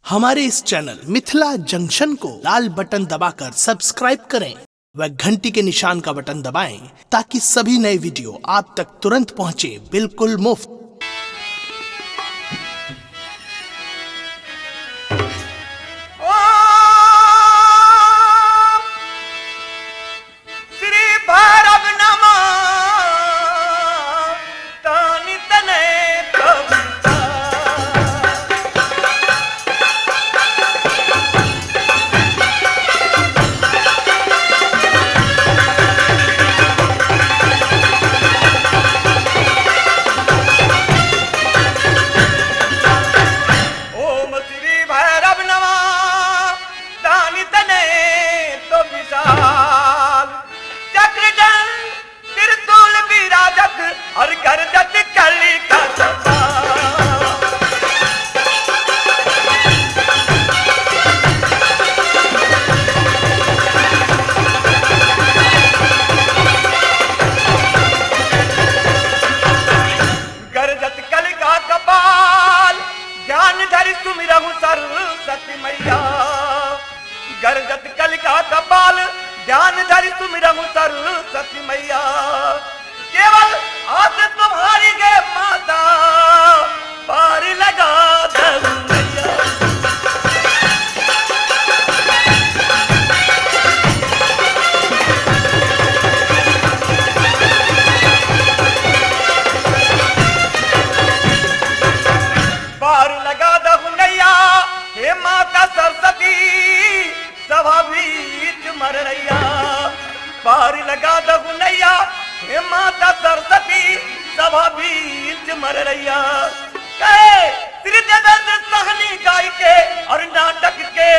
हमारे इस channel Mithila junction को लाल button दबाकर सब्सक्राइब करें व घंटी के निशान का बटन दबाएं ताकि सभी नए वीडियो आप तक तुरंत पहुंचे बिल्कुल मुफ्त। गरजत कल का कपाल ध्यान धरि सुमिरहु सरस्वती मैया। केवल हाथ तुम्हारी गे माता पार लगा दऊं मैया। पार लगा दऊं नैया हे माता सरस्वती सभा बीच मर रैया। पार लगा दऊं नैया हे माता सरस्वती सभा बीच मर रैया। कहे श्री जगत सहनी गाय के और नाटक के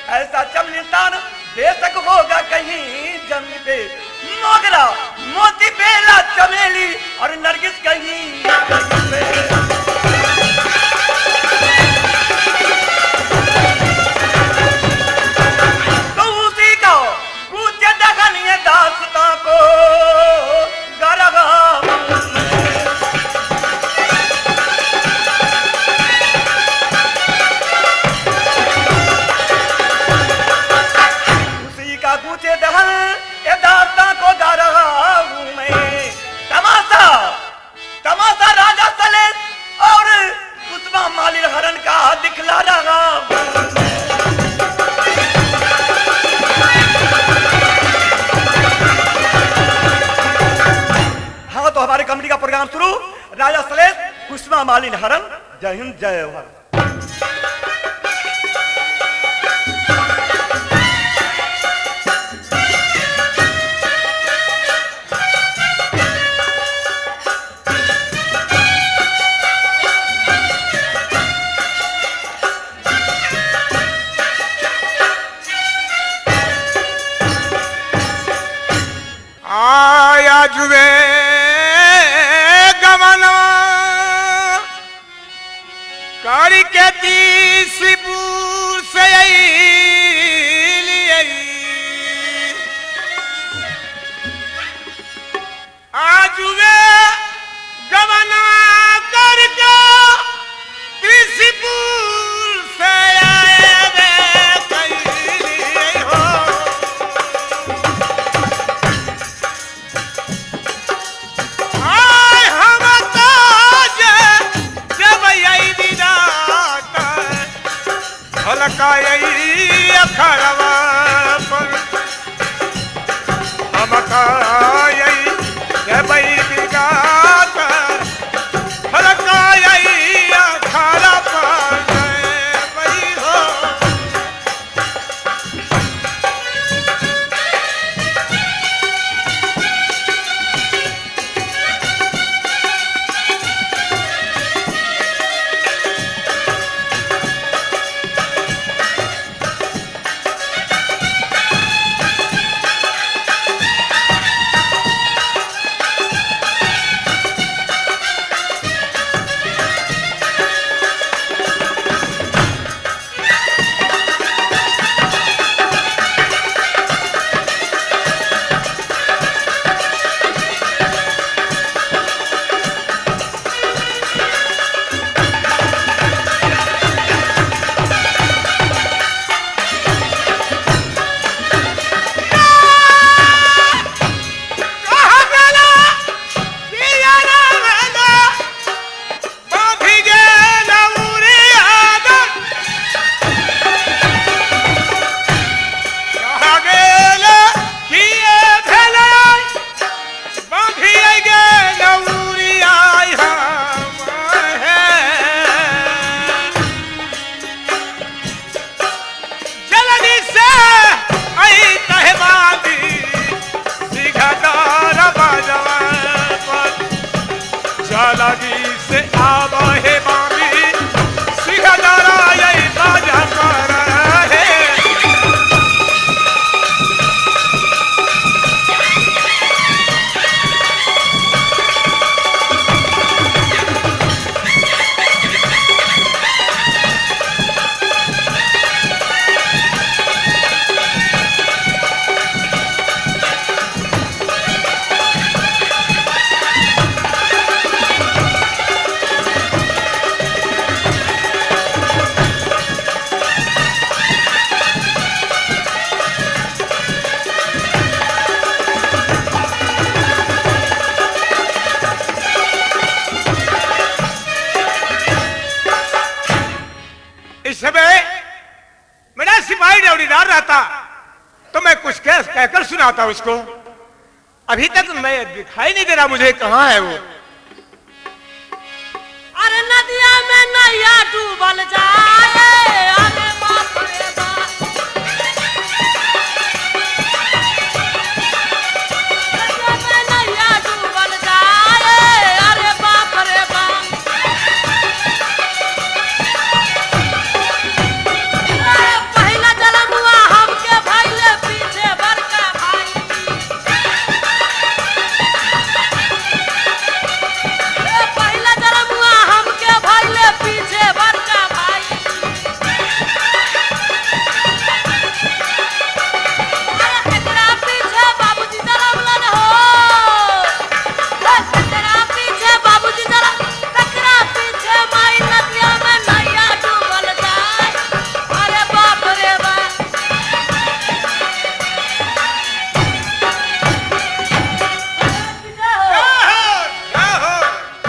ऐसा चमनिस्तान बेशक होगा कहीं जमीन पे। मोगरा मोती बेला चमेली और नरगिस कहीं पे। तो उसी का पूज्य दखनिए दास्तां को गरगा पूछे दहल ये दास्तां को गा रहा हूं मैं। तमाशा तमाशा राजा सलेश और कुसुमा मालिन हरण का दिखला रहा हाँ, तो हमारे कमेटी का प्रोग्राम शुरू। राजा सलेश कुसुमा मालिन हरण जय हिंद, जय भारत। आया जुए गमनवा कारी के तीसपुर से आजुए गमनवा करके तीसपुर से अखरवा पर हम भाई बिगात अखरा पर भाई हो से आवा है बामी सिंहदारा यही बाजा कर है इस समय मेरा सिपाही डौड़ीदार रहता तो मैं कुछ कहकर सुनाता उसको। अभी तक मैं दिखाई नहीं दे रहा मुझे कहाँ है वो। अरे नदिया में नैया डूबल जाए अरे बाप रे बाप नदिया में नैया डूबल जाए अरे बाप रे बाप पहला जन्म हुआ हमके भइले पीछे बड़का भाई पहला जन्म हुआ हमके भइले पीछे बड़का भाई अरे तेरा पीछे बाबूजी जन्मलन हो तेरा पीछे बाबूजी जन्म तेरा पीछे माई नदिया में नैया डूबल जाए अरे बाप रे बाप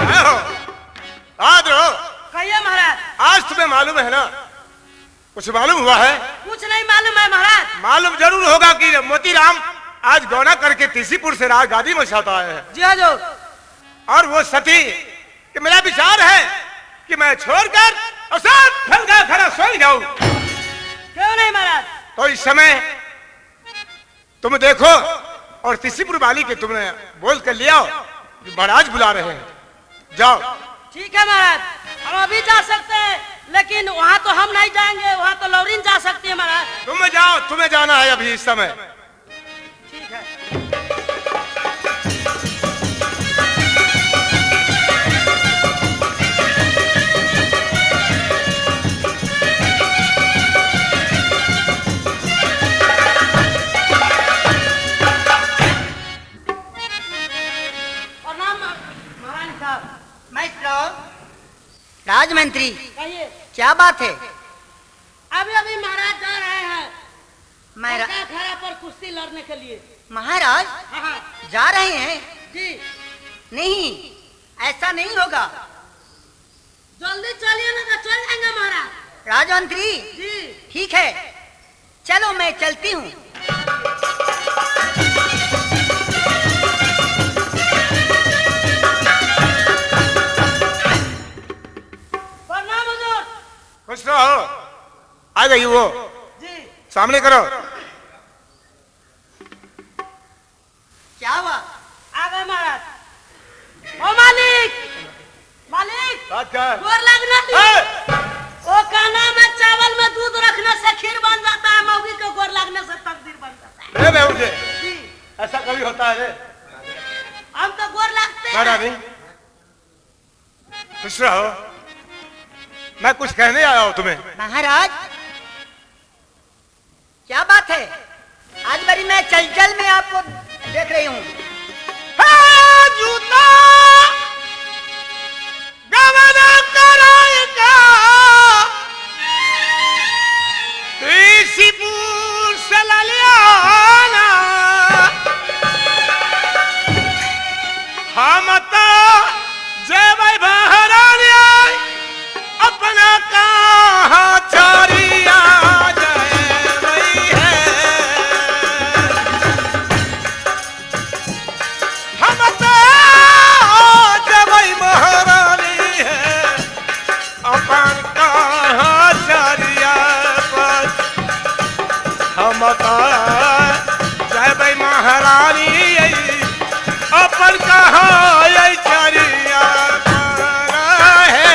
क्या हो आदरो कहिए महाराज। आज तुम्हें मालूम है ना कुछ मालूम हुआ है? कुछ नहीं मालूम है महाराज। मालूम जरूर होगा कि मोतीराम आज गौना करके तीसीपुर से राज गादी में छाता आए हैं जी हाँ जो और वो सती कि मेरा विचार है कि मैं छोड़कर और सब खलगा खड़ा सो जाऊं। क्यों नहीं महाराज? तो इस समय तुम देखो और त्रिपुर वाली के तुमने बोल कर लिया कि महाराज बुला रहे हैं, जाओ। ठीक है महाराज, हम अभी जा सकते हैं, लेकिन वहाँ तो हम नहीं जाएंगे, वहाँ तो लौरीन जा सकती है महाराज। तुम जाओ, तुम्हें जाना है अभी इस समय। ठीक है। राजमंत्री, कहिए। क्या बात है? अभी अभी महाराज जा रहे हैं खड़ा पर कुश्ती लड़ने के लिए। महाराज हाँ जा रहे हैं? जी। नहीं, ऐसा नहीं होगा। जल्दी चलिए ना, तो चल जाएंगे महाराज। राजमंत्री जी। ठीक है, चलो मैं चलती हूँ। प्रणाम हुजूर। खुश रहो। आ गई वो, जी। सामने करो। क्या हुआ? आ गए महाराज। ओ मालिक, मालिक बात कर। गोर लगना नहीं। वो का नाम है, चावल में दूध रखने से खीर बन जाता है, मौगी को गोर लगने से तकदीर बन जाता है। बहू जी, जी। ऐसा कभी होता है? हम तो गोर लगते बड़ा हैं। भी खुश रहो। मैं कुछ कहने आया हूँ तुम्हें। महाराज क्या बात है? आज बड़ी मैं चलचल में आपको देख रही हूँ। जूता गमन कराएगा त्रिपुर से ललियाना, हम तो जब बहरानी अपना कहाँ चारिया जाए वही है। हम तो जब महारानी है अपन कहाँ चारिया पर। हम तो जब महारानी अपन कहाँ चारिया पर है।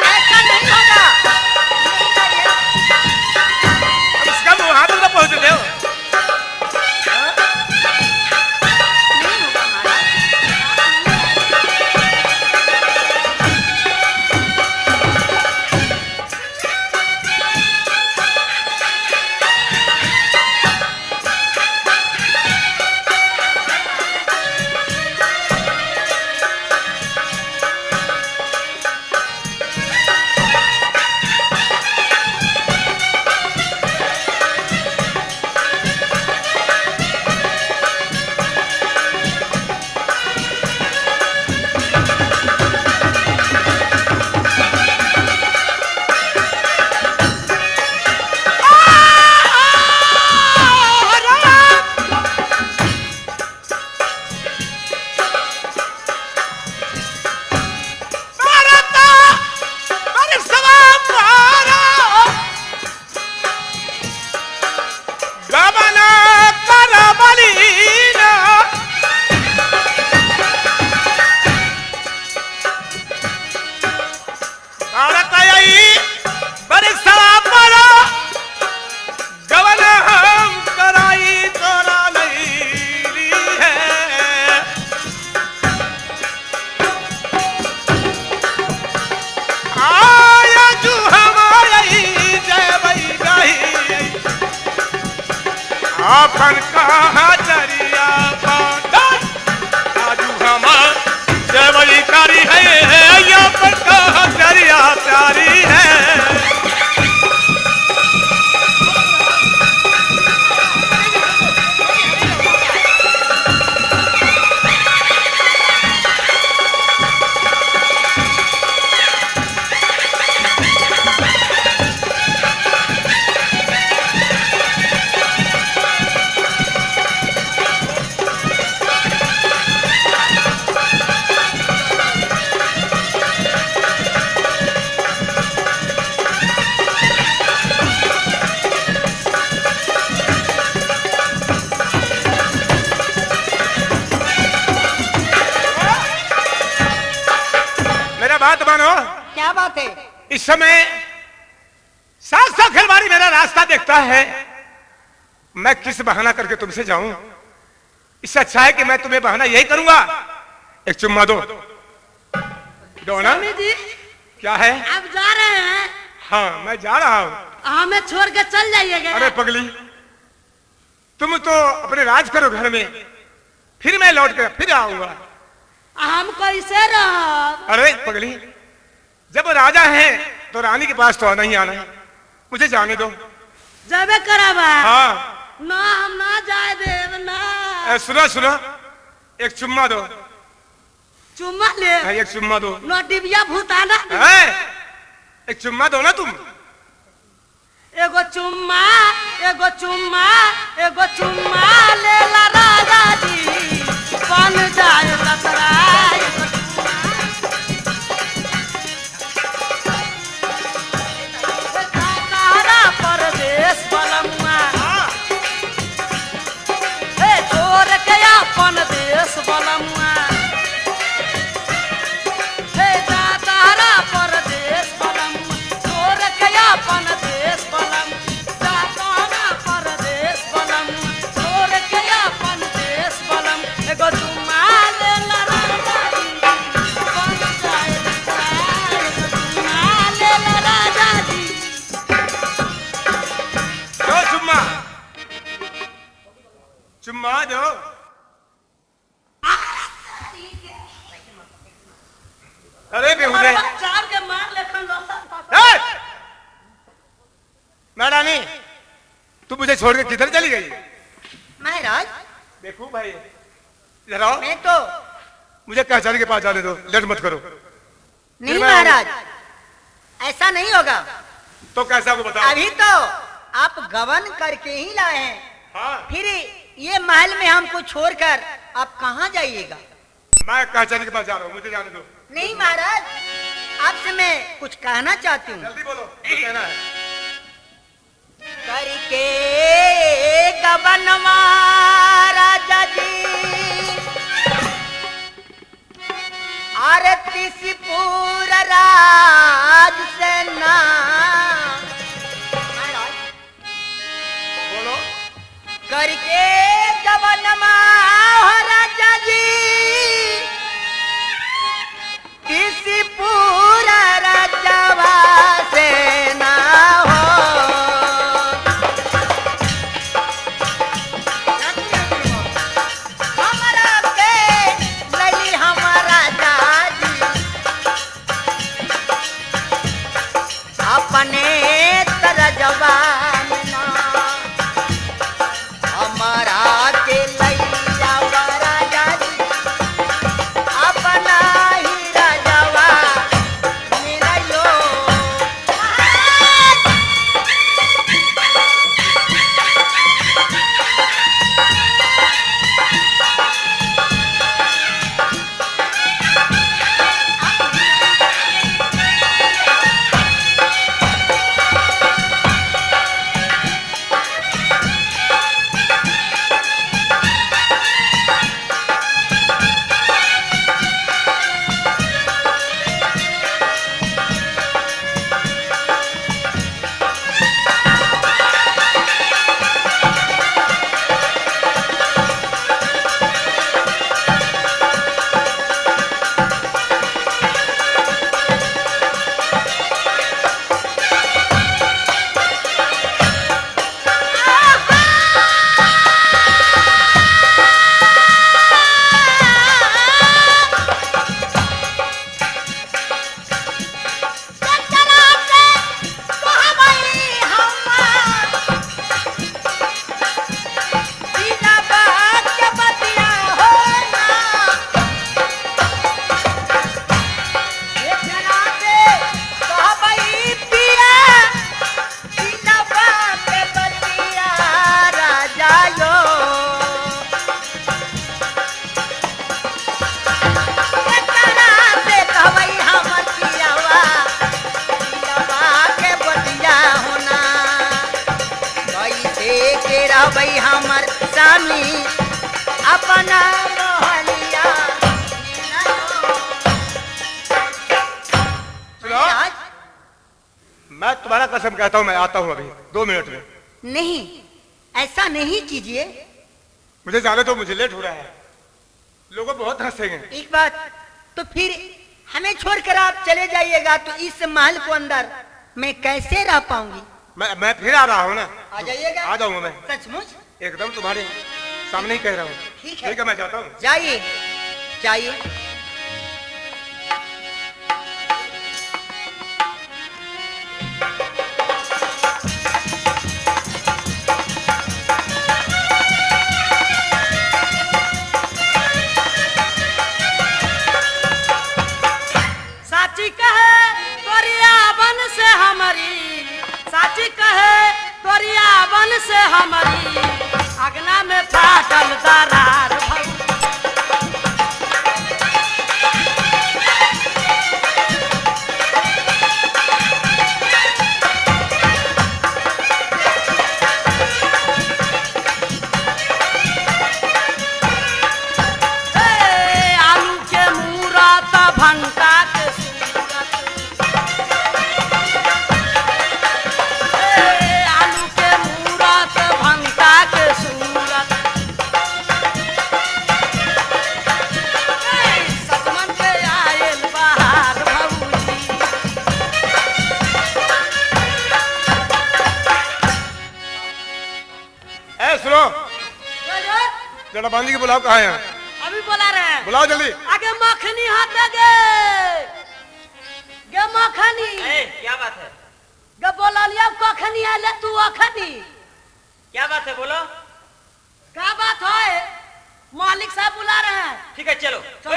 ऐसा नहीं होगा। अब इसका मुँह हाथ तक पहुँच रहे हो। नहीं होगा महाराज। अपन कहाँ चरिया आजू हम जबरी कारी है अपन कहाँ चरिया प्यारी है। बात मानो, क्या बात है? इस समय 700 खिलवाड़ी मेरा रास्ता देखता है, मैं किस बहाना करके तुमसे जाऊं? इससे अच्छा है कि मैं तुम्हें बहाना यही करूंगा, एक चुम्मा दो। दो ना? स्वामी जी क्या है? आप जा रहे हैं? हाँ मैं जा रहा हूं। हमें छोड़ के चल जाइएगा। अरे पगली, तुम तो अपने राज करो घर में, फिर मैं लौट कर फिर आऊंगा। हम कैसे रह? अरे पगली, जब राजा है तो रानी के पास तो आना ही आना है, मुझे जाने दो। जाबे कराबा? हाँ ना हम ना जाए देव ना। सुनो सुनो, एक चुम्मा दो। चुम्मा ले? एक चुम्मा दो। नो डिबिया भूताना। एक चुम्मा दो ना तुम। एगो चुम्मा, एगो चुम्मा, एगो चुम्मा ले ला राजा जी, बन जाए लतराए। तारा परदेश बलमुआ, छोड़ के अपन देश बलमुआ, तारा परदेश बलमुआ, छोड़ के अपन देश बलमुआ, तारा परदेश बलमुआ, छोड़ के अपन देश बलमुआ। एगो चुम्मा ले ला राजा जी, बन जाए लतराए। एगो चुम्मा ले ला राजा जी। दो चुम्मा, चुम्मा दो। अरे बेहुदे, चार के मार लेखन मैं रानी, तू मुझे छोड़ के किधर चली गई? महाराज देखो भाई, इधर आओ। मैं तो मुझे कचहरी के पास जाने दो, लेट मत करो। नहीं मैं महाराज, ऐसा नहीं होगा। तो कैसा को बताओ? अभी तो आप गबन करके ही लाए हैं, हाँ फिर ये महल में हमको छोड़कर आप कहाँ जाइएगा? मैं कचहरी के पास जा रहा हूँ, मुझे जाने दो। नहीं महाराज, आपसे मैं कुछ कहना चाहती हूँ। जल्दी बोलो, कुछ कहना है। करके गबनवा राजा जी, आरती सी पूरा राज सेना। बोलो। करके गबनवा राजा जी, किसी पूरा राजवा सेना हो। हमरा के लली हमारा जाजी, अपने तरजवा में ना हमारा के लैया बड़ा जाजी, अपना ही राजवा मिलायो। भाई हमर स्वामी अपना मोहनिया कसम कहता हूँ, मैं आता हूँ अभी 2 मिनट में। नहीं, ऐसा नहीं कीजिए। मुझे जाने तो, मुझे लेट हो रहा है, लोग बहुत हंसेंगे। एक बात, तो फिर हमें छोड़कर आप चले जाइएगा तो इस महल को अंदर मैं कैसे रह पाऊंगी? मैं फिर आ रहा हूँ ना। आ जाइएगा। आ जाऊंगा मैं, सचमुच? एकदम तुम्हारे सामने ही कह रहा हूँ। ठीक है, मैं जाता हूँ। जाइए जाइए। साची कहे तोरिया बन से हमारी, साची कहे तोरिया बन से हमारी, अगना में फाटल दरार भई। आलू के मूरत भंटा के सूरत, आलू के मूरत भंटा के सूरत, सजमन के आयल बहार भौजी। सुनो, बोलो, जरा बांधी के बुलाओ, कहाँ है? अभी बोला रहे हैं। बुलाओ जल्दी। आगे मखनी हाथ गे गे मखनी। क्या बात है? गे बोला लिया कखनी आले तू अखनी। क्या बात है, बोलो। क्या बात है? मालिक साहब बुला रहे हैं। ठीक है, चलो चलो।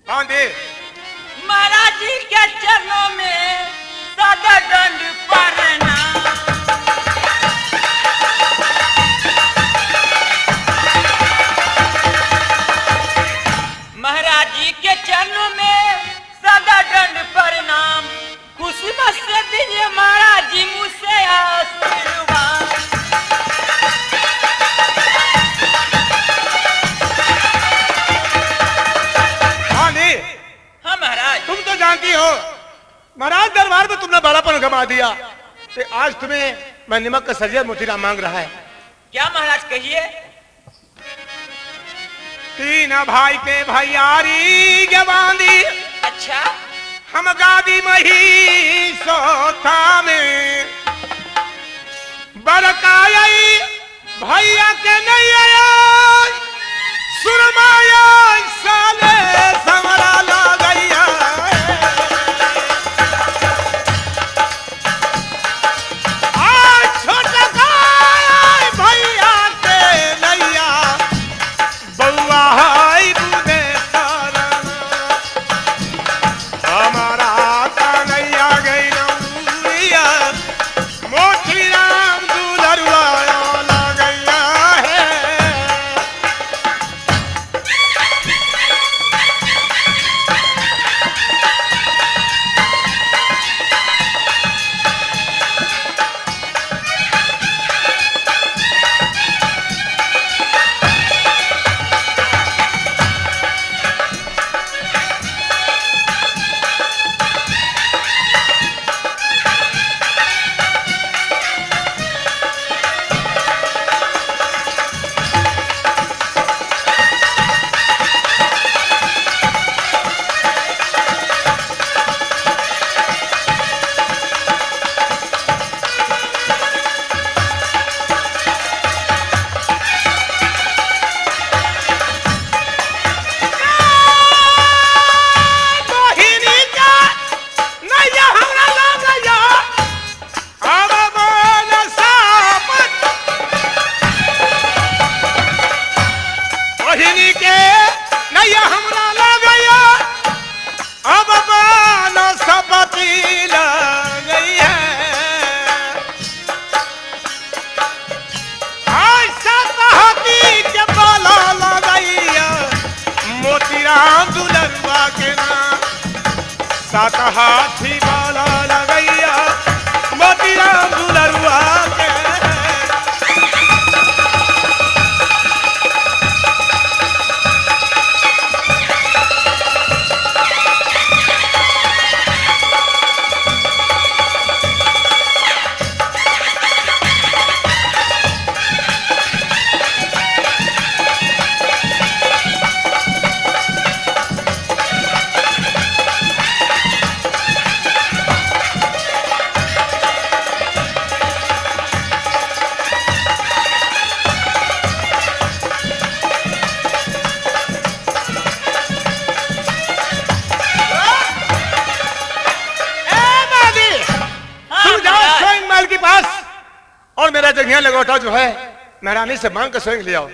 बांधी। महाराज जी के चरणों में सदा दंड प्रणाम। महाराज जी के चरणों में सदा दंड प्रणाम। खुशी से दीजिए महाराज जी मुझसे आशीर्वाद। बांधी, हाँ महाराज। तुम तो जानती हो महाराज दरबार में तुमने बड़ापन गमा दिया, तो आज तुम्हें मैं निमक का सरिया मोतीराम मांग रहा है। क्या महाराज, कहिए। 3 भाई के भैयारी के बांधी, अच्छा, हम गादी मही सोथा में बड़काई भैया के नहीं आया, सुरमाया साले समरा ला गैया। आज छोटा गाय भैया के नैया, बउआ हाय बुदे तारा, हमारा कन्हैया गई नौरिया, मोती राम दुलरुआ ला गैया है। सात हाथी वाला लगैया मोतीराम दुलरुआ के। और मेरा जंघिया लंगोटा जो है महारानी से मांग कर स्वयं ले आओ,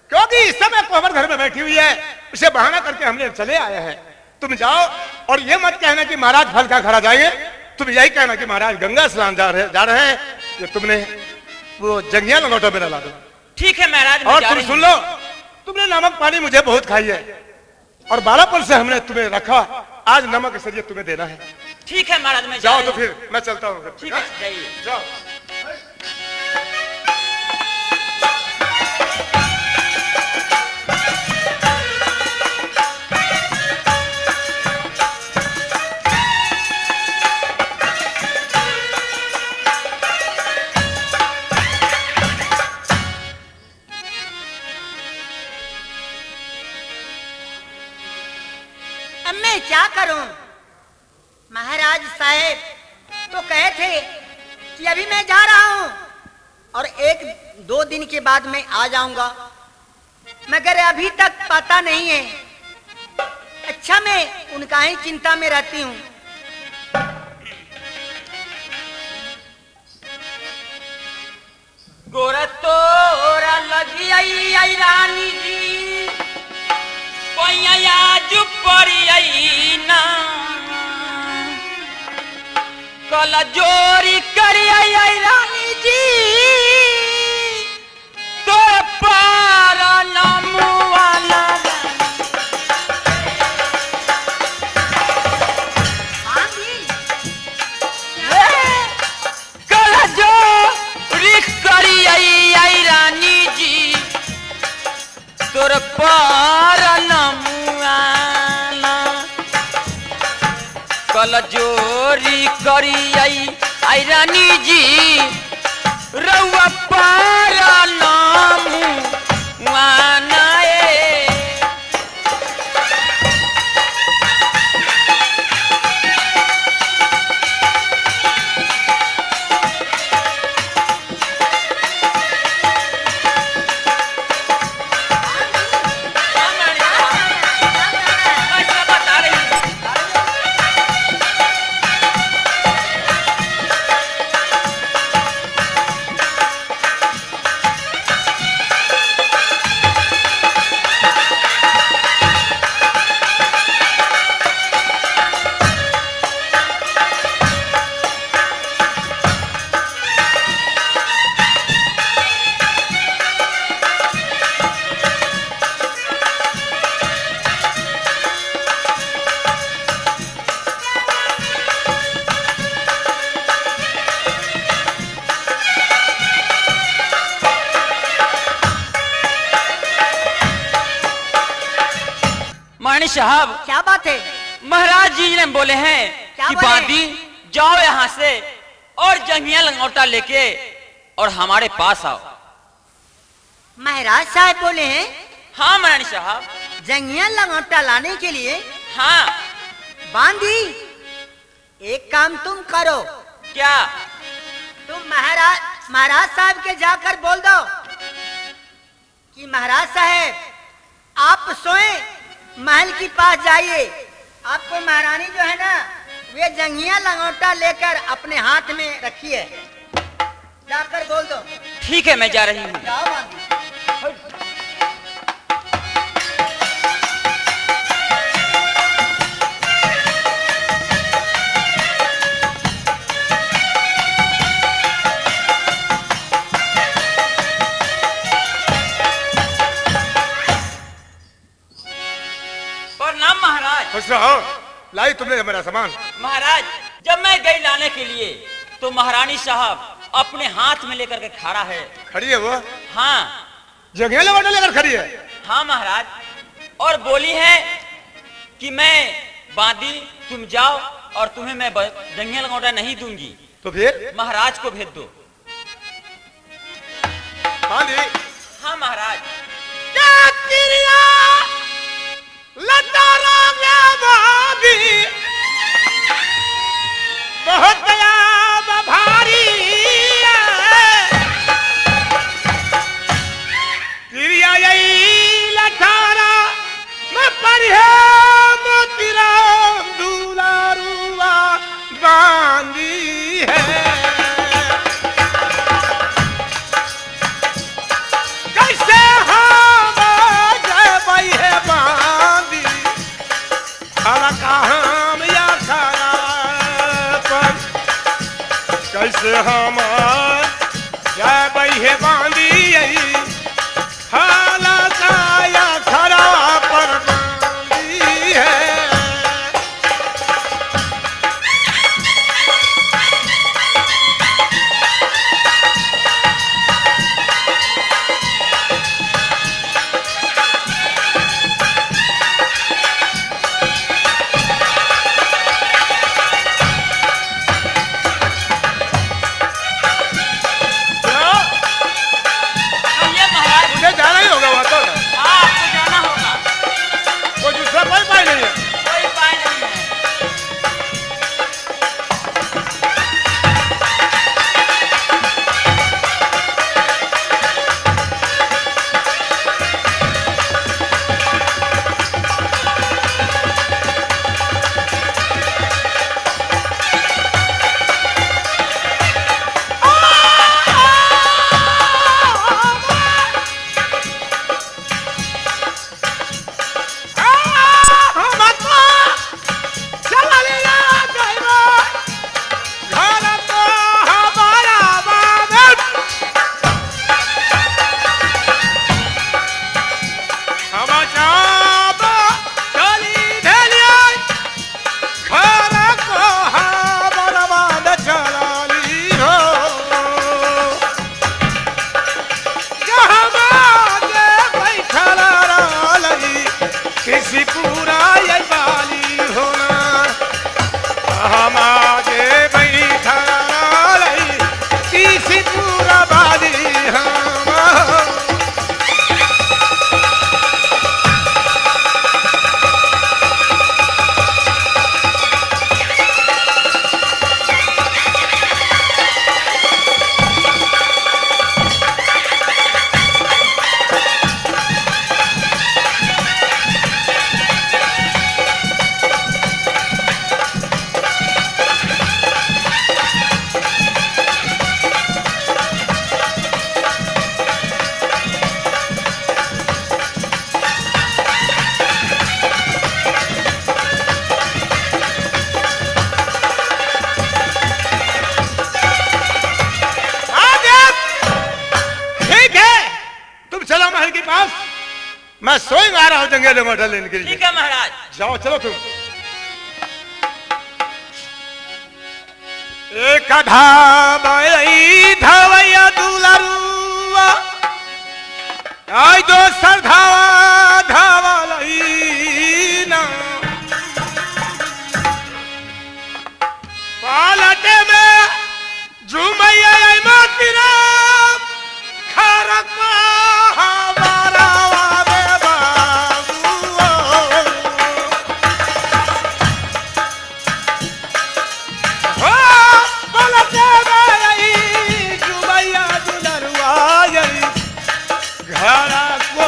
क्योंकि इस समय कोहबर घर में बैठी हुई है, उसे बहाना करके हमने चले आए हैं। तुम जाओ और ये मत कहना कि महाराज फल का खड़ा जाएंगे, तुम यही कहना कि महाराज गंगा स्नान जा रहे हैं, ये तुमने वो जंघिया लंगोटा मेरा ला दो। ठीक है महाराज, मैं और जा तुम रही सुन लो, तुमने नमक पानी मुझे बहुत खाई है और बालापन से हमने तुम्हें रखा, आज नमक के सरिये तुम्हें देना है। हूँ। ठीक है महाराज, मैं जाओ जा तो रही हूँ। फिर मैं चलता हूँ। ठीक है, जाइए। जाओ। अब मैं क्या करूं? महाराज साहेब तो कहे थे कि अभी मैं जा रहा हूं और 1-2 दिन के बाद मैं आ जाऊंगा, मगर अभी तक पता नहीं है। अच्छा, मैं उनका ही चिंता में रहती हूँ। गोरा तोरा लगी आई रानी जी, कोइया आज पड़ी आई ना, कल जोरी करी आई रानी जी, तोर पार नमुआला कल जोरी करी आई रानी जी, तोर पार नमुआला, कल जोरी करी आई रानी जी, रउआ पार नमुआना ए। मैं बता रही हूँ। महारानी साहब, क्या बात है? महाराज जी ने बोले हैं क्या कि बोले? बांदी जाओ यहाँ से और जंघिया लंगोटा लेके और हमारे पास आओ। महाराज साहब बोले हैं हाँ महारानी साहब। जंगिया लंगोटा लाने के लिए? हाँ। बांदी, एक काम तुम करो, क्या? तुम महाराज साहब के जाकर बोल दो कि महाराज साहब आप सोए, महल के पास जाइए, आपको महारानी जो है ना वे जंगिया लंगोटा लेकर अपने हाथ में रखिए, जाकर बोल दो। ठीक है, मैं जा रही हूँ। जाओ बांदी। प्रणाम महाराज। खुश रहो, लाई तुमने मेरा सामान। महाराज, जब मैं गई लाने के लिए तो महारानी साहब अपने हाथ में लेकर के खड़ा है। खड़ी है वो? हाँ। जंघिया लंगोटा लेकर खड़ी है? हाँ महाराज, और बोली है कि मैं बांदी तुम जाओ और तुम्हें मैं जंघिया लंगोटा नहीं दूंगी। तो फिर महाराज को भेज दो। बांदी? हाँ महाराज। बहुत दया भारी क्रिया यही लठारा मैं पढ़े मोतीराम दुलारुआ बांधी है। कैसे हम जय बहे बांधी हाला काया खरा पर बांधी है। कहिए महाराज। मुझे जाना ही होगा वहां तो हाँ, आपको जाना होगा। कोई दूसरा कोई उपाय नहीं है। कोई उपाय नहीं है। किसी पूरा ये बाली होना हमारे बैठा लई किसी पूरा बाली हम। महल के पास मैं स्वयं आ रहा हूं जंगल में लेने के लिए। ठीक है महाराज। जाओ चलो तुम। एक धावई धवैया दुलरुआ आई दो सर धावा धावा लई ना पालटे में झुमैया आई मातिरा खरका हमारा वावे बाबू हो पालटे में आई झुमैया दुलरुआ आई घरा को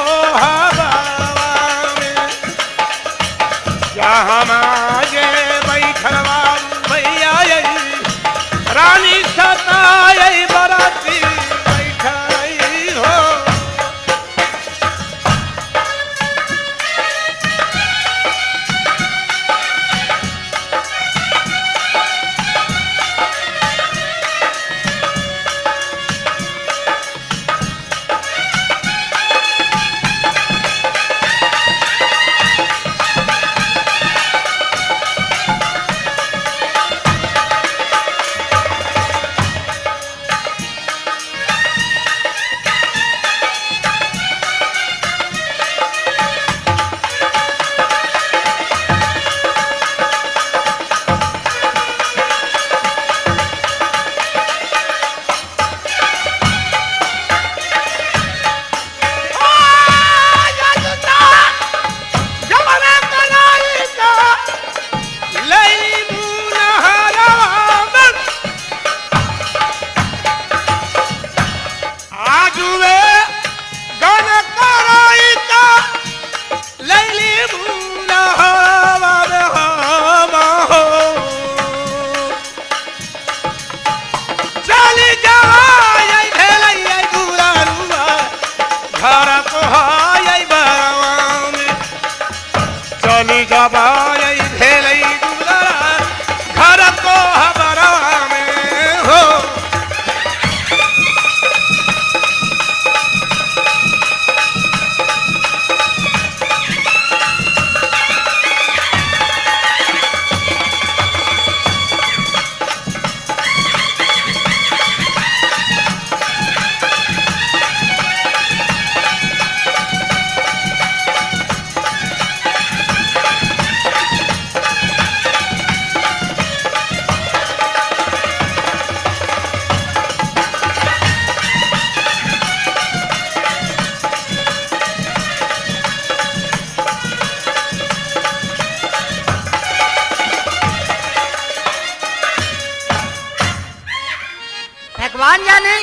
भगवान जाने।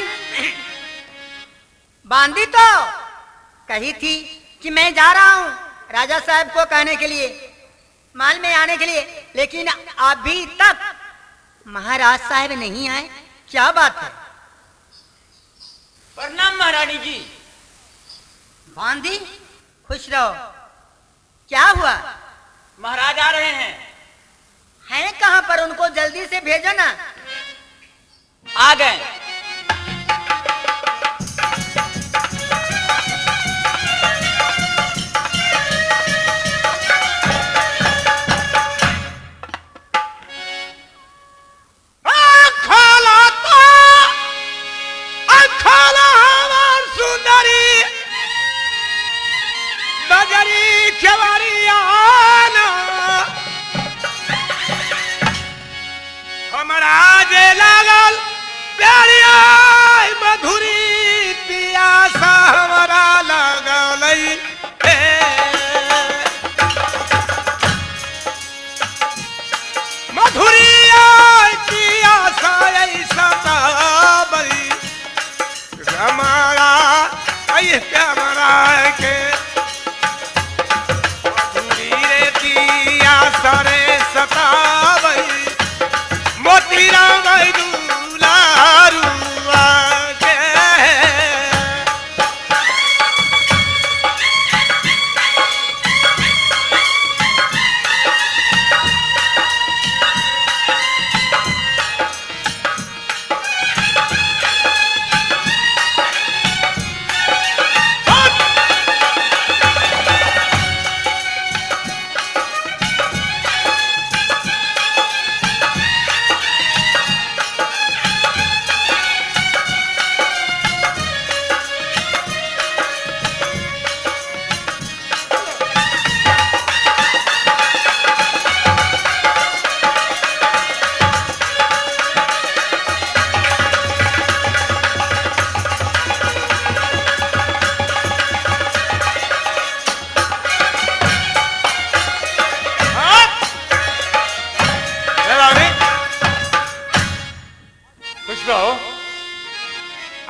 बांदी तो कही थी कि मैं जा रहा हूं राजा साहब को कहने के लिए, माल में आने के लिए, लेकिन अभी तक महाराज साहब नहीं आए। क्या बात है? प्रणाम महारानी जी। बांदी खुश रहो। क्या हुआ? महाराज आ रहे हैं। हैं कहां पर? उनको जल्दी से भेजो ना। आ गए।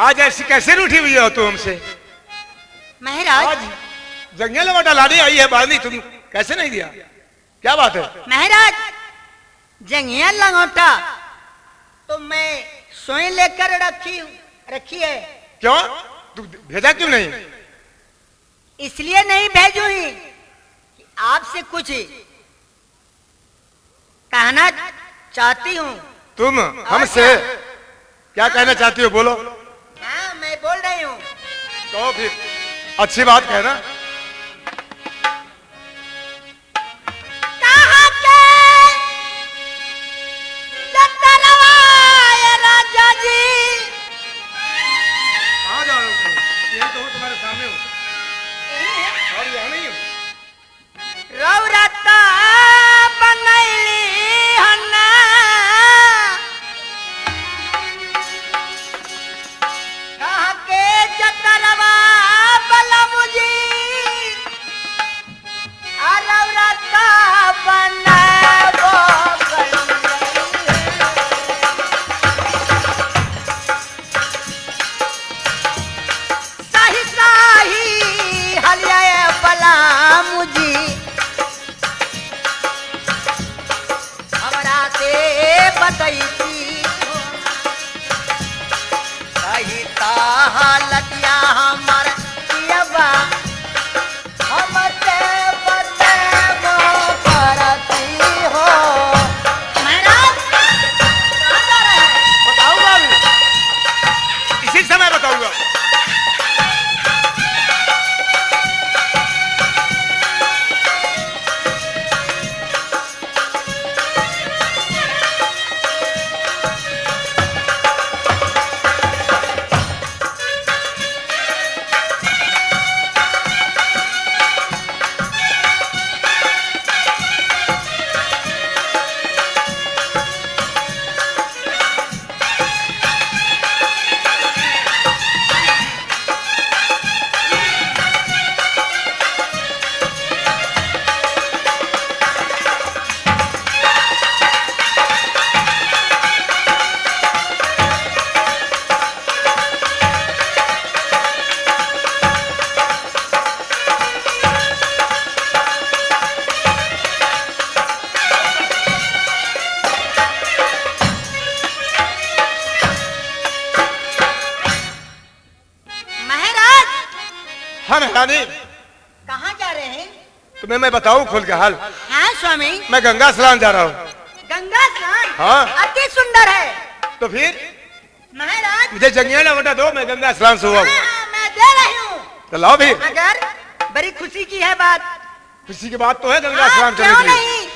आज ऐसी कैसे रूठी हुई हो तुम हमसे? महाराज आज जंगल लवाटा लाने आई है बांदी, तुम कैसे नहीं दिया? क्या बात है? महाराज जंगिया लंगोटा तो मैं स्वयं लेकर रखी है। क्यों? तू भेजा क्यों नहीं? इसलिए नहीं भेजू ही कि आपसे कुछ कहना चाहती हूँ। तुम हमसे क्या कहना चाहती हो? बोलो। हाँ मैं बोल रही हूँ। कहो फिर, अच्छी बात कहना। कहाँ के जतरवाए राजा जी, कहाँ जा रहे हो तुम? यही तो हूँ, तुम्हारे सामने हूँ। और यहाँ नहीं हूँ। रौरता बनैली हन्ना, कहाँ के जतरवा बलमुजी, रौरता बनैबो साही साही हलिया बलमुजी, हमरा से बतैती सही हालतिया हमर पियबा, हमसे बतेबो करती हो। महाराज कहाँ जा रहे हैं? बताऊंगा अभी, इसी समय बताऊंगा। हाँ महारानी, कहाँ जा रहे हैं? तुम्हें मैं बताऊं खोल के हाल? हाँ स्वामी। मैं गंगा स्नान जा रहा हूँ। गंगा स्नान? हाँ। अति सुंदर है। तो फिर महाराज मुझे जंगिया ना बता दो, मैं गंगा स्नान से हुआ हूँ। मैं दे रही हूँ। तो लाओ भी। मगर बड़ी खुशी की है बात। खुशी की बात तो है गंगा स्नान क्यों करने की। नहीं,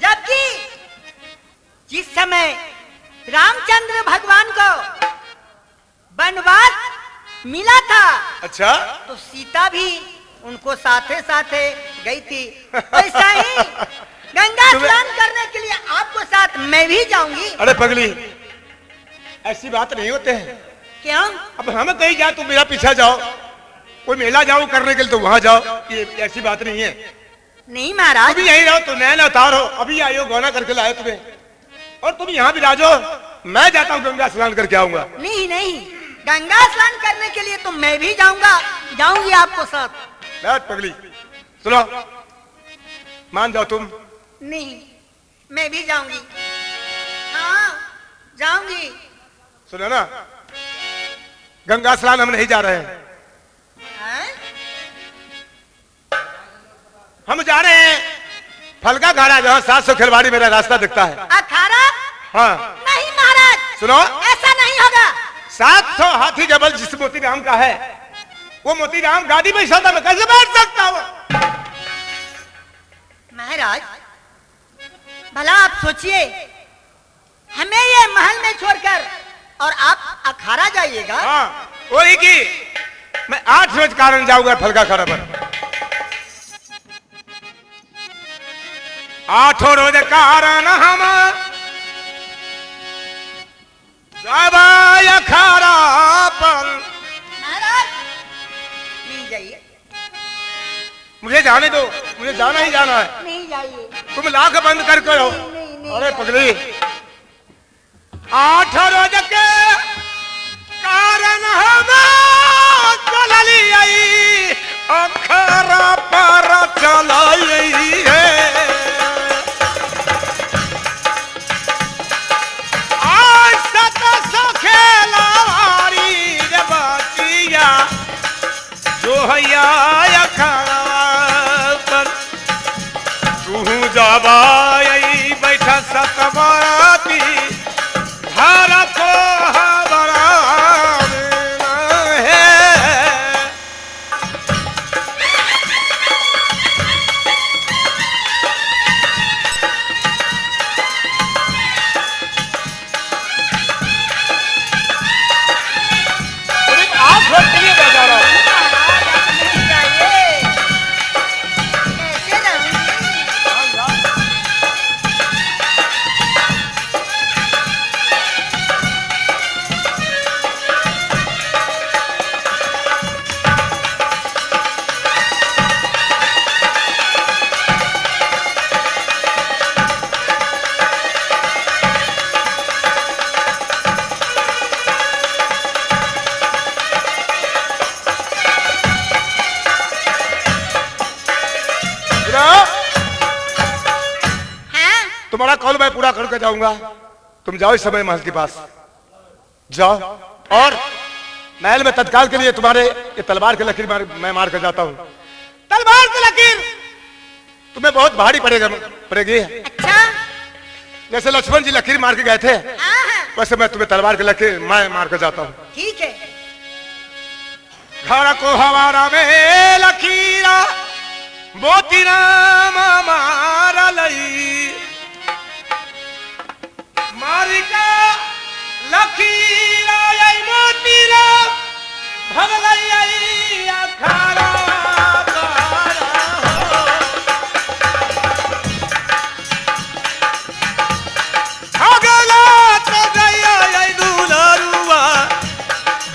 जबकि जिस समय रामचंद्र भगवान को वनवास मिला था, अच्छा, तो सीता भी उनको साथे साथे गई थी। वैसा ही गंगा स्नान करने के लिए आपको साथ मैं भी जाऊंगी। अरे पगली, ऐसी बात नहीं होते हैं। क्यों? अब हम कहीं जाए तुम मेरा पीछा जाओ, कोई मेला जाओ करने के लिए तो वहां जाओ, ये ऐसी बात नहीं है। नहीं महाराज, तुम यहीं रहो, तो नैन अवतार हो, अभी आए हो, गौना करके लाए तुम्हें, और तुम यहाँ भी राजो। मैं जाता हूँ गंगा स्नान करके आऊंगा। नहीं नहीं, गंगा स्नान करने के लिए तो मैं भी जाऊंगा, जाऊंगी आपको साथ। बैठ पगली, सुनो, मान जाओ तुम। नहीं, मैं भी जाऊंगी। हाँ जाऊंगी। सुनो ना, गंगा स्नान हम नहीं जा रहे हैं, हाँ? हम जा रहे हैं फलका घाड़ा, जहाँ 700 खिलवाड़ी मेरा रास्ता दिखता है। अखाड़ा? हाँ। नहीं महाराज, सुनो, ऐसा नहीं होगा। 700 हाथी के बल जिस मोतीराम का है, वो मोतीराम गादी में सदा में कैसे बैठ सकता हूँ? महाराज, भला आप सोचिए, हमें ये महल में छोड़कर और आप अखाड़ा जाइएगा। हाँ, वही की मैं 8 रोज कारण जाऊंगा फलका खड़ा पर। 8 रोज कारण हम अखाड़ा पर। महाराज नहीं जाइए, मुझे जाने दो, मुझे जाना ही जाना है। नहीं जाइए। तुम लाख बंद करके रहो। नहीं, अरे पगली, 8 रोज के कारण हम चलिए अखाड़ा पर चलिए है। आज सो खेलावारी रे बातिया जो हैया अखाड़ा पर तू जाबा बैठा सतवाती घर को हमारा है। आप लोग के लिए बजा रहा हूँ। नहीं जाइए, कैसे जाऊंगी? तुम्हारा कॉल मैं पूरा करके जाऊंगा। तुम जाओ इस समय महल के पास जाओ, और महल में तत्काल के लिए तुम्हारे ये तलवार की लकीर मैं मार कर जाता हूँ। तलवार की लकीर तुम्हें बहुत भारी पड़ेगी। अच्छा, जैसे लक्ष्मण जी लकीर मार के गए थे, हाँ हाँ, वैसे मैं तुम्हें तलवार की लकीर मैं मार कर जाता हूँ। ठीक है। घर को हमारा में लकीरा मोती राम मारा लई मारिका लकीरा यही मोती राम भगलई अखाड़ा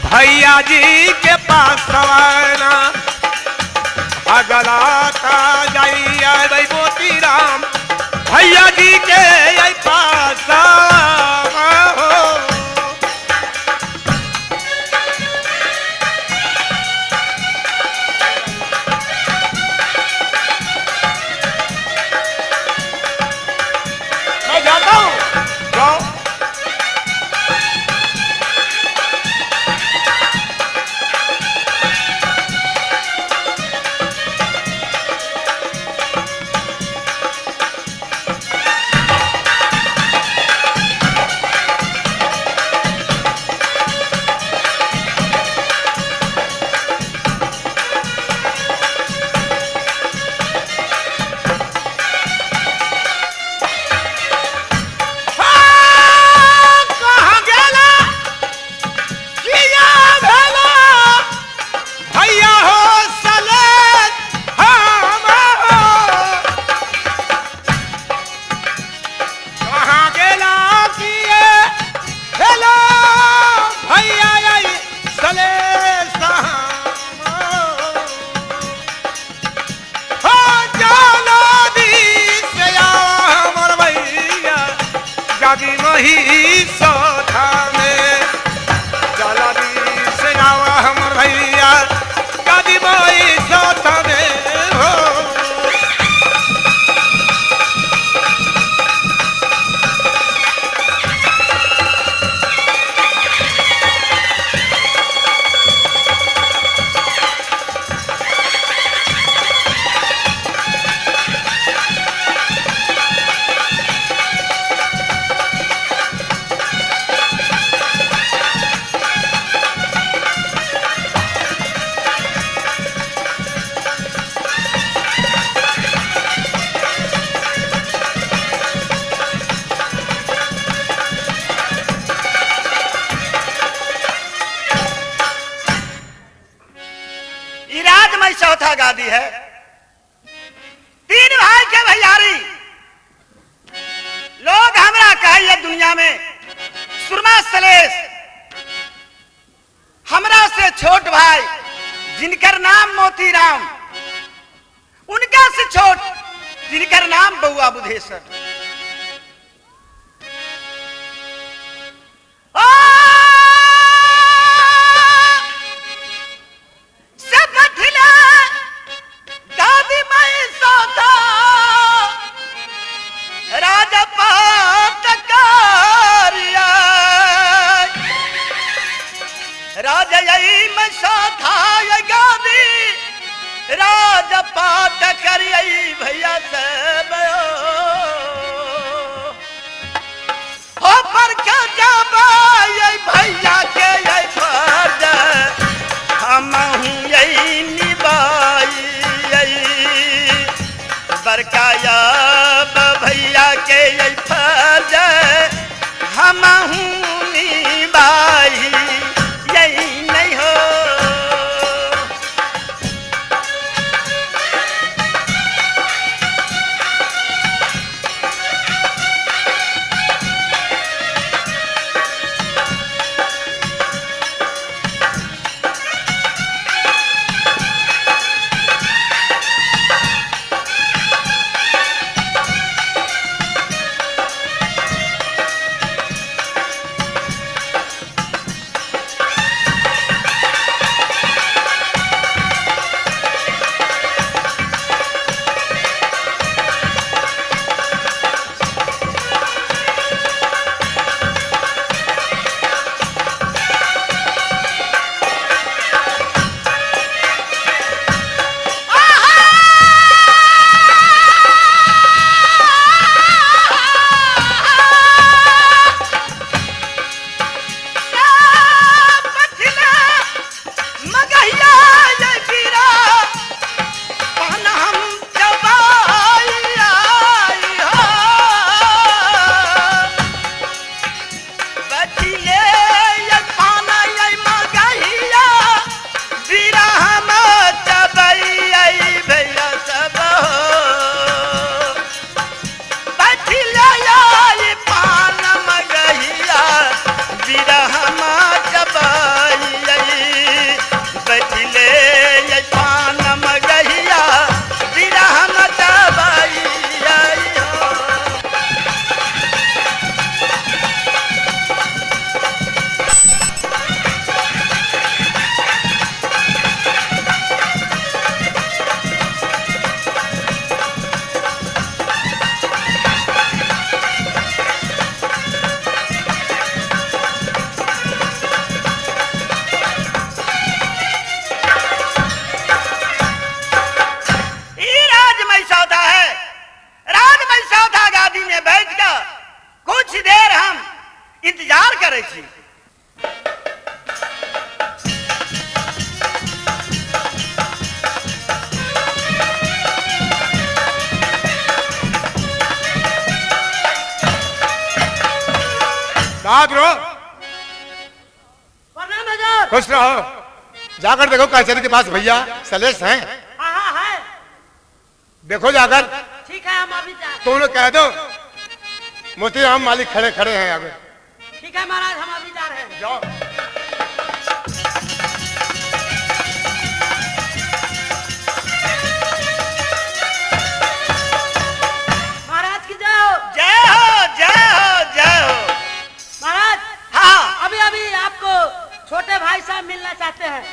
भैया जी के पास सवाना अगलाता जाइए भाई मोती राम भैया जी के पास हो। मैं जाता हूँ, जाओ। चौथा गादी है। तीन भाई के भैयारी लोग हमरा कहिए दुनिया में सुरमा सलेश। हमरा से छोट भाई जिनकर नाम मोतीराम, उनका से छोट जिनकर नाम बउआ बुधेश्वर। भैया सब हो पर क्या जाबा भैया के फर्ज हम यही निभाई बरकाया भैया के फर्ज हम निभाई यही नहीं हो। इंतजार करे छी। खुश रहो। जाकर देखो कचहरी के पास भैया सलेश हैं। हाँ है। देखो जाकर। ठीक है हम अभी जा। तो उन्हें कह दो मोतीराम मालिक खड़े खड़े हैं आगे। ठीक है महाराज हम अभी जा रहे हैं। जाओ। महाराज की जय हो। जय हो जय हो जय हो। महाराज हाँ अभी अभी आपको छोटे भाई साहब मिलना चाहते हैं।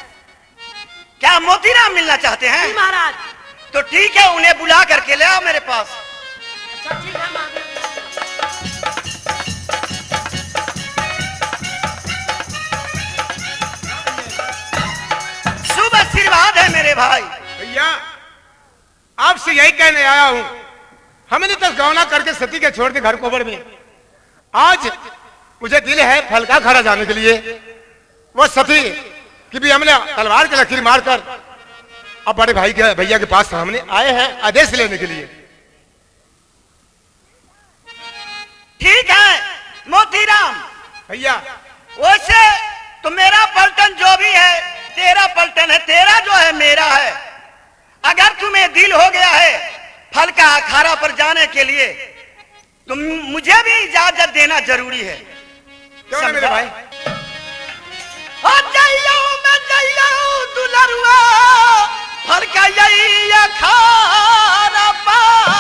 क्या मोतीराम मिलना चाहते हैं? जी महाराज। तो ठीक है उन्हें बुला करके ले आओ मेरे पास। अच्छा ठीक है महाराज। शुभ आशीर्वाद है मेरे भाई। भैया आपसे यही कहने आया हूं। हमने तो गौना करके सती के छोड़ के घर कोबर में आज मुझे दिल है फलका खड़ा जाने के लिए। वो सती कि भी हमने तलवार की लकीर मारकर अब बड़े भाई के भैया के पास हमने आए हैं आदेश लेने के लिए। ठीक है मोतीराम भैया वैसे तो मेरा पलटन जो भी है तेरा पलटन है, तेरा जो है मेरा है। में दिल हो गया है फल का अखाड़ा पर जाने के लिए, तो मुझे भी इजाजत देना जरूरी है। क्यों ना मेरे भाई? जइयो मैं जइयो दुलरुआ फल का यही अखाड़ा पर।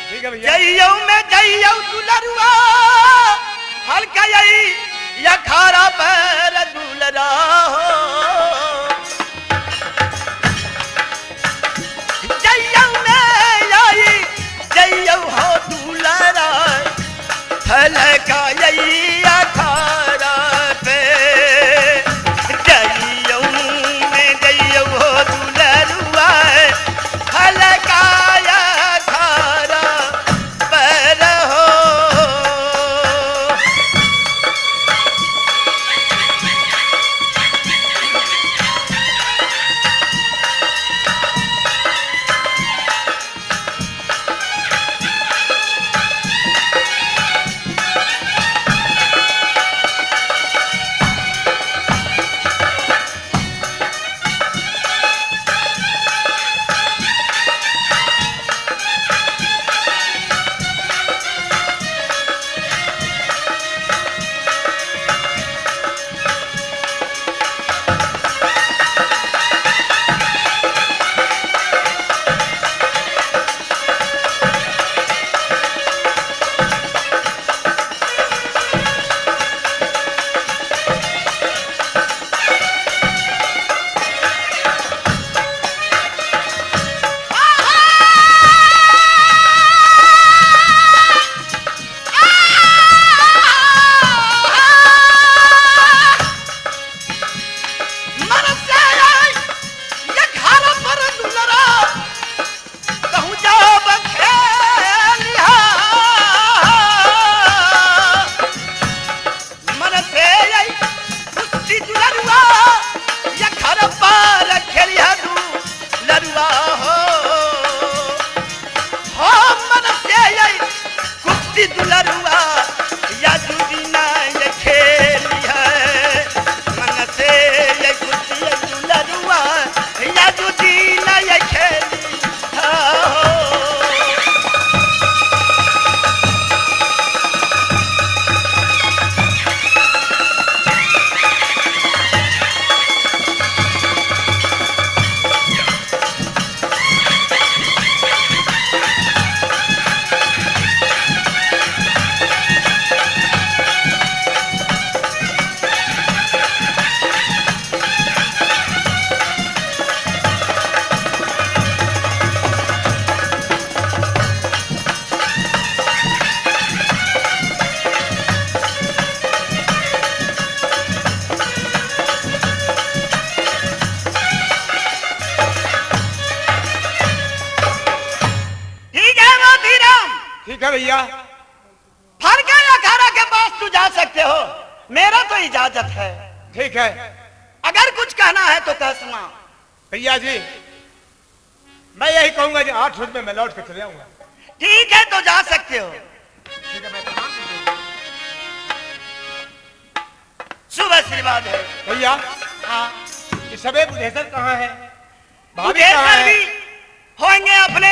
ठीक है भैया। जइयो मैं जइयो दुलरुआ फल का यही अखाड़ा पर दुलरा हो। जइयो मैं यही जइयो हो दुलरा फल का यही अखाड़ा पे। जइयो मैं जइयो हो दुलरुआ फल का अखाड़ा पर हो। दुलरुआ या जुदीना ये खेली है मन से ये कुर्सी दुलरुआ या जुदीना ये खेली है। ठीक है भैया। फल के अखाड़ा के पास तू जा सकते हो, मेरा तो इजाजत है। ठीक है। अगर कुछ कहना है तो कह सुना। भैया जी मैं यही कहूंगा कि 8 रोज में मैं लौट के चले आऊंगा। ठीक है तो जा सकते हो। ठीक है मैं प्रणाम करता हूं। शुभ आशीर्वाद है भैया। हाँ इस समय बुधेश्वर कहाँ है? भाभी बुधेश्वर कहाँ है? भी होंगे अपने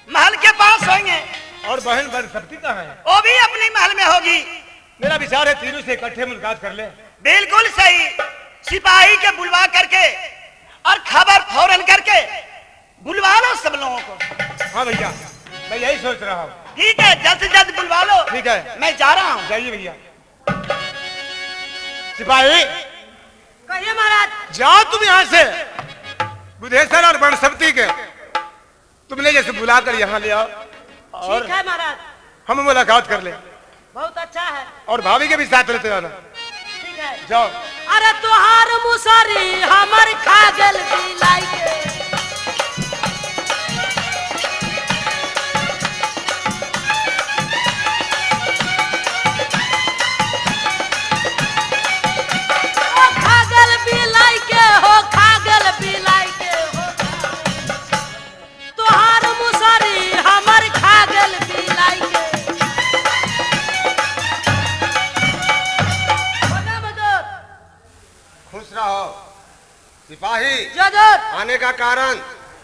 महल के पास होंगे। और बहन बरसती कहाँ है? वो भी अपने महल में होगी। मेरा विचार है तीनों से इकट्ठे मुलाकात कर ले। बिल्कुल सही। सिपाही के बुलवा करके और खबर फौरन करके बुलवा लो सब लोगों को। हाँ भैया मैं यही सोच रहा हूँ। ठीक है जल्द से जल्द बुलवा लो। ठीक है मैं जा रहा हूँ। जाइए भैया। सिपाही कहिए महाराज। जाओ तुम यहाँ से बुधेश्वर और बनसप्ती के तुमने जैसे बुलाकर यहाँ ले आओ और ठीक है महाराज। हम मुलाकात कर ले। बहुत अच्छा है। और भाभी के भी साथ लेते आना। ठीक है जाओ। अरे तुहार मुसरी हमर खागल बिलाई के ओ खागल बिलाई के हो, खागल बिलाई के हो। तुहार मुसरी हमर खागल बिलाई के। खुश रहो। सिपाही जो हजूर, आने का कारण?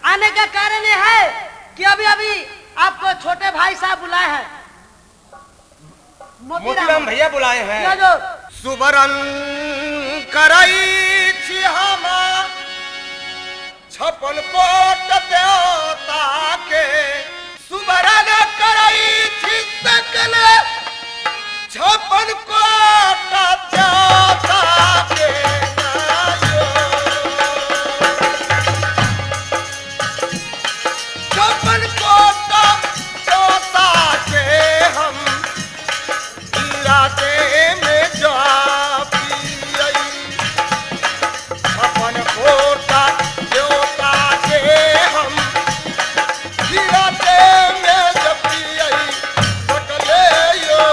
आने का कारण ये है कि अभी अभी आपको छोटे भाई साहब बुलाए हैं। मोतीराम भैया बुलाए जो हैं। हजूर, सुबरन करई छी हम छपन कोट देवता के, सुबरन करई छी सकल छपन कोट देवता के नायो। छपन कोट देवता के हम राते में जापियई, अपन कोटा देवता के हम राते में जपियई सकले यो।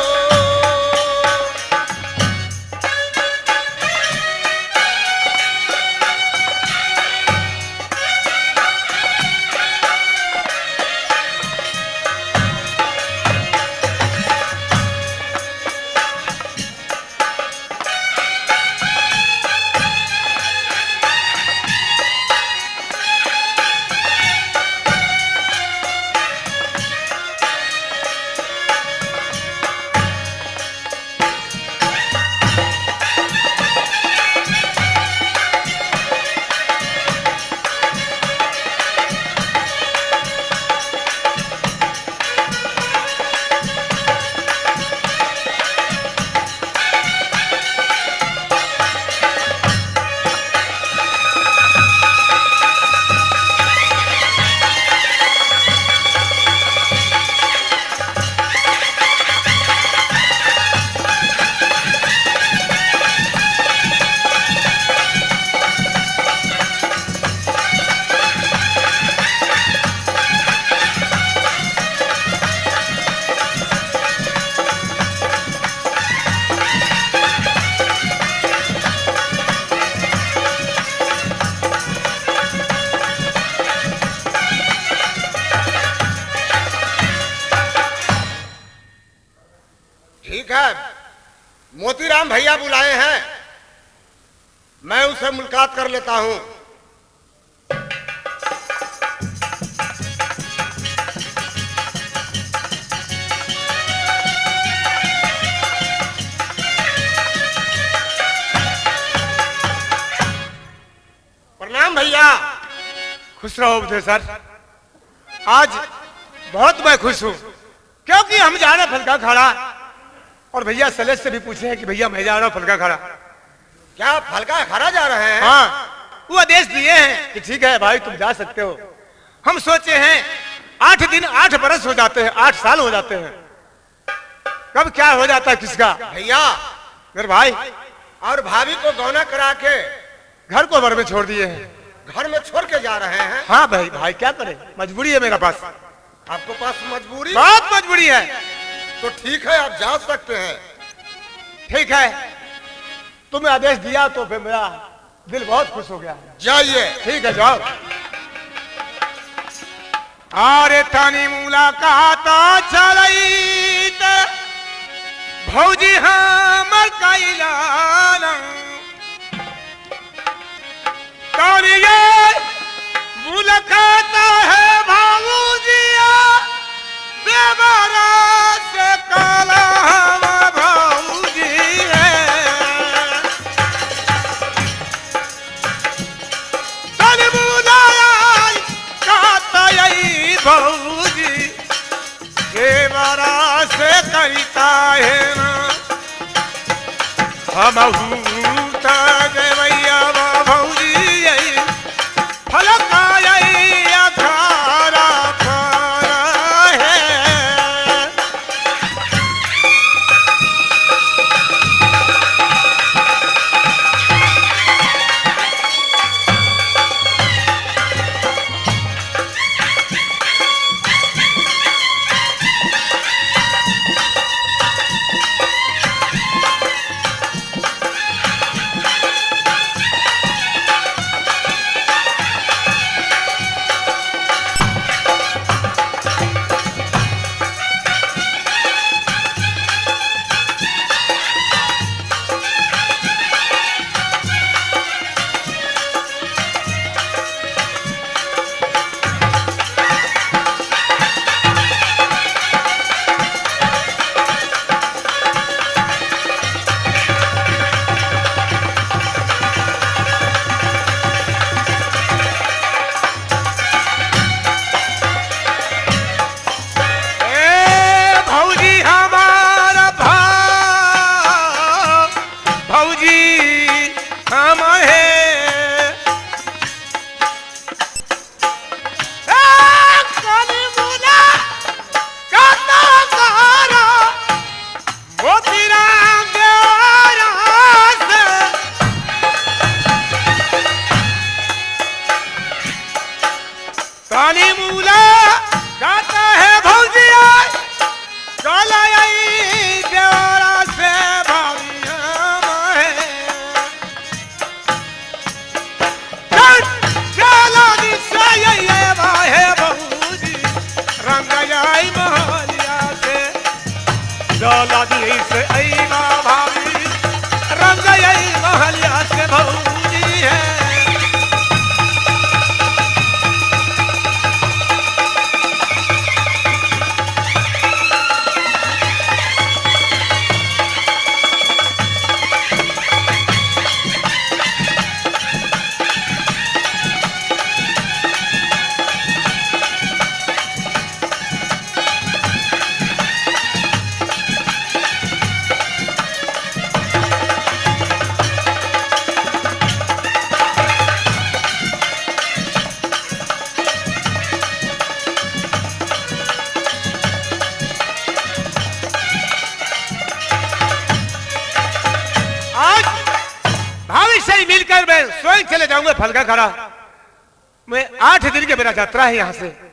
ठीक है, मोतीराम भैया बुलाए हैं, मैं उनसे मुलाकात कर लेता हूं। प्रणाम भैया। खुश रहो बुधे सर। आज बहुत मैं खुश हूँ क्योंकि हम जा रहे फलका खड़ा, और भैया सलेश से भी पूछे हैं कि भैया मैं जा रहा हूँ फलका खड़ा। क्या फलका खड़ा जा रहे हैं? हाँ, वो आदेश दिए हैं कि ठीक है भाई तुम जा सकते हो। हम सोचे हैं 8 दिन 8 बरस हो जाते हैं, 8 साल हो जाते हैं, कब क्या हो जाता है किसका। भैया मेरे भाई और भाभी को गौना करा के घर को भर में छोड़ दिए हैं। घर में छोड़ के जा रहे हैं? हाँ भाई, भाई क्या करे, मजबूरी है मेरा पास। आपको पास मजबूरी? बहुत मजबूरी है। तो ठीक है, आप जा सकते हैं। ठीक है, तुमने आदेश दिया तो फिर मेरा दिल बहुत खुश हो गया। जाइए। ठीक है, जाओ। अरे थानी मुलाकात चलई भौजी हमर कैलाना तानिए मुलाकात है भाऊजिया देवरा से काला हम भाऊजी है। तन बुलाया कहता यही भाऊजी देवरा से करता है ना हम हूता देवैया भाऊजी यही फलका यही अखारा खारा है। से आई माँ भाभी रंग आई महलिया से भौजी है। मिलकर मैं स्वयं चले जाऊंगा फलका खड़ा। मैं 8 दिन की मेरा यात्रा है यहाँ से।